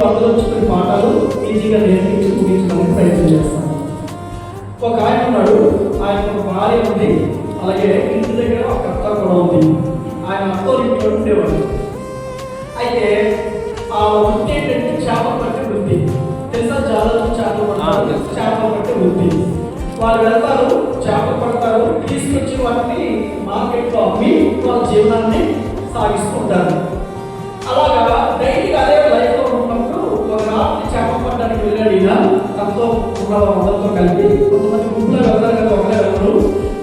అందులో కొన్ని పాఠాలు ఈజీగా నేర్పించి ముగించడానికి ప్రయత్నం చేస్తాను. ఒక ఆయన ఉన్నాడు, ఆయన ఒక భార్య ఉంది, అలాగే ఇంటి దగ్గర ఒక అత్త కూడా ఉంది. ఆయన అత్తో ఇంట్లో ఉండేవాడు. అయితే ఆ వృత్తి ఏంటంటే చేపలు పట్టే వృత్తి. తెలుసా? చాలా చేపలు పట్టే వృత్తి. వాళ్ళు వెళ్తారు, చేపలు పడతారు, తీసుకొచ్చి వాటిని మార్కెట్లో అమ్మి వాళ్ళ జీవనాన్ని సాగిస్తుంటారు. అలాగా డైలీ అదే లైఫ్లో ఉన్నప్పుడు ఒక రాత్రి చేపలు పట్టడానికి వెళ్ళాడు ఈయన తనతో ఉన్న అందరితో కలిపి. కొంతమంది గుంపులో వెళ్తారు కదా, ఒకరే వెళ్ళరు.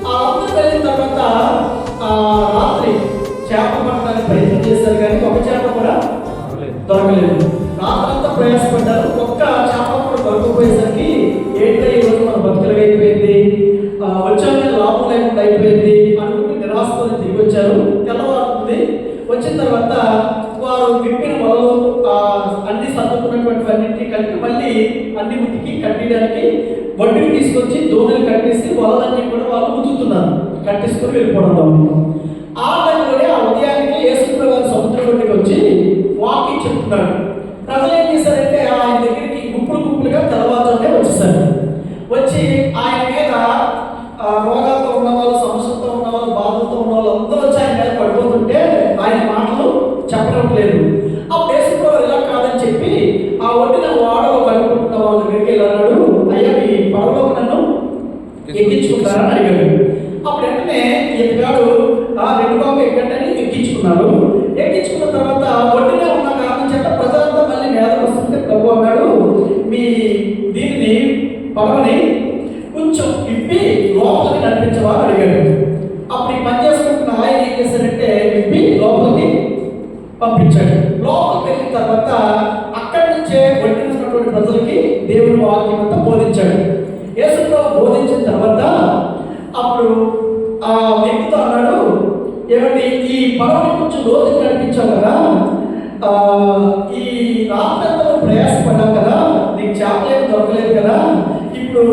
ఆ అందరూ వెళ్ళిన తర్వాత ఆ రాత్రి చేపలు పట్టడానికి ప్రయత్నం చేశారు, కానీ ఒక చేప కూడా దొరకలేదు. రాత్రంతా ప్రయాసపడ్డారు, ఒక్క చేప కూడా దొరకపోయేసరికి ఏంటో ఈ రోజు మన బతుకులుగా అయిపోయింది, వచ్చాక లాభం లేకుండా అయిపోయింది అనుకుంటే నిరాశతో తిరిగి వచ్చారు. తెల్లవారుతుంది. వచ్చిన తర్వాత వారు విప్పిన వలలు అన్ని సర్దుకున్నటువంటి అన్నింటినీ కలిపి మళ్ళీ అన్ని ఉతికి కట్టడానికి వడ్డీని తీసుకొచ్చి దోణులు కట్టేసి వలలన్నీ కూడా వాళ్ళు ఉతుకుతున్నారు, కట్టేసుకొని వెళ్ళిపోవడం. ఆ టైంలోనే ఆ ఉదయానికి యేసుప్రభువు వారు సముద్రం ఒడ్డుకి వచ్చి వాకింగ్ చెప్తున్నాడు. ప్రజలు ఏం చేశారంటే ఆయన దగ్గరికి గుంపులుగా తెల్లవారుజామునే వచ్చేసారు. వచ్చి ఆయన మీద రోగాలతో ఉన్నవాళ్ళు, సమస్యలతో ఉన్నవాళ్ళు, బాధలతో ఉన్నవాళ్ళు అందరూ వచ్చి ఆయన మీద పడిపోతుంటే ఆయన మాటలు చెప్పడం లేదు. ఆ యేసుప్రభువు ఇలా కాదని చెప్పి ఆ ఒడ్డున వాడలో కలుపుకుంటున్న వాళ్ళ దగ్గరికి వెళ్ళాడు. అయ్యా మీ పడవలోకి నన్ను ఎక్కించుకుంటారని అడిగాడు. అప్పుడు వెంటనే ఎత్తిగాడు ఆ రెండు బాబు ఎక్కడని ఎక్కించుకున్నాడు. ఎక్కించుకున్న తర్వాత ఒడ్డునే ఉన్న కారణం చేత ప్రజలంతా మళ్ళీ మేరకు వస్తుంటే ప్రభు అన్నాడు, మీ దీనిని పడవని కొంచెం ఇప్పి లోపలికి నడిపించవా అడిగాడు. అప్పుడు ఈ పని చేసుకుంటున్న ఆయన ఏం చేశాడంటే ఇప్పి లోపలికి పంపించాడు. లోపలికి వెళ్ళిన తర్వాత అక్కడి నుంచే ఒడ్డున ఉన్నటువంటి ప్రజలకి దేవుని వాక్యం అంతా బోధించాడు. యేసుప్రభువు బోధించిన తర్వాత అప్పుడు ఆ వ్యక్తితో అన్నాడు, ఏమంటే ఈ పడవని కొంచెం లోతుకి నడిపించావు కదా, ఈ రాత్రంతా ప్రయాసపడ్డావు కదా, నీకు చేపలేదు దొరకలేదు కదా, ఇప్పుడు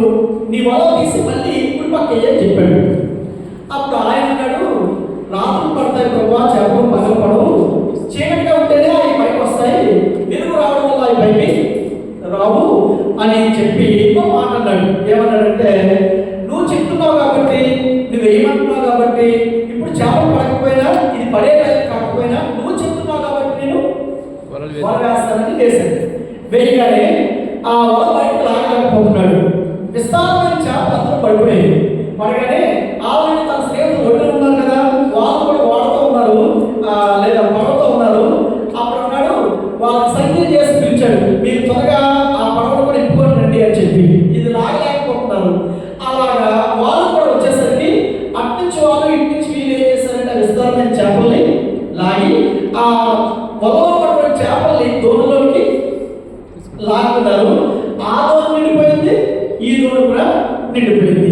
నీ వల తీసి మళ్ళీ ఇప్పుడు పక్క ఏం చెప్పాడు. అప్పుడు ఆయన అన్నాడు, రాత్రులు పడతాయి ప్రభా, చేపలు పగలు పడవు, చీకటిగా ఉంటేనే అవి పైకి వస్తాయి, వెలుగు రావడం వల్ల అవి పైకి రావు అని చెప్పి మాట్లాడాడు. ఏమన్నాడంటే, నువ్వు చెప్తున్నావు కాబట్టి, నువ్వు ఏమంటున్నావు కాబట్టి, ఇప్పుడు చేపలు పడకపోయినా ఇది పడే కాకపోయినా నువ్వు చెప్తున్నావు కాబట్టి నేను వల వేస్తానని వేశాడు. వేయగానే ఆ వల బయటకు లాగలేకపోతున్నాడు. విస్తారమైన చేపలు అందరూ పడిపోయాయి. పడగానే ఆల్రెడీ తన స్నేహితులు ఒడ్డున ఉన్నారు కదా, వాళ్ళు కూడా వాడుతూ ఉన్నారు, లేదా పడవతో ఉన్నారు. అప్పుడు అన్నాడు, వాళ్ళకి సంఖ్య చేసి పిలిచాడు, మీరు త్వరగా ఆ పడవను కూడా ఇంపుకొని రండి అని చెప్పి. ఇది లాగలేకపోతున్నారు. అలాగా వాళ్ళు కూడా వచ్చేసరికి అట్నుంచి వాళ్ళు ఇటు నుంచి వీళ్ళు ఏం చేశారంటే విస్తారమైన చేపల్ని లాగి ఆ వలలో ఉన్నటువంటి చేపల్ని దోణిలోకి లాగుతున్నారు. ఆ దోణి నిండిపోయింది, ఈ దోణి కూడా నిండిపోయింది.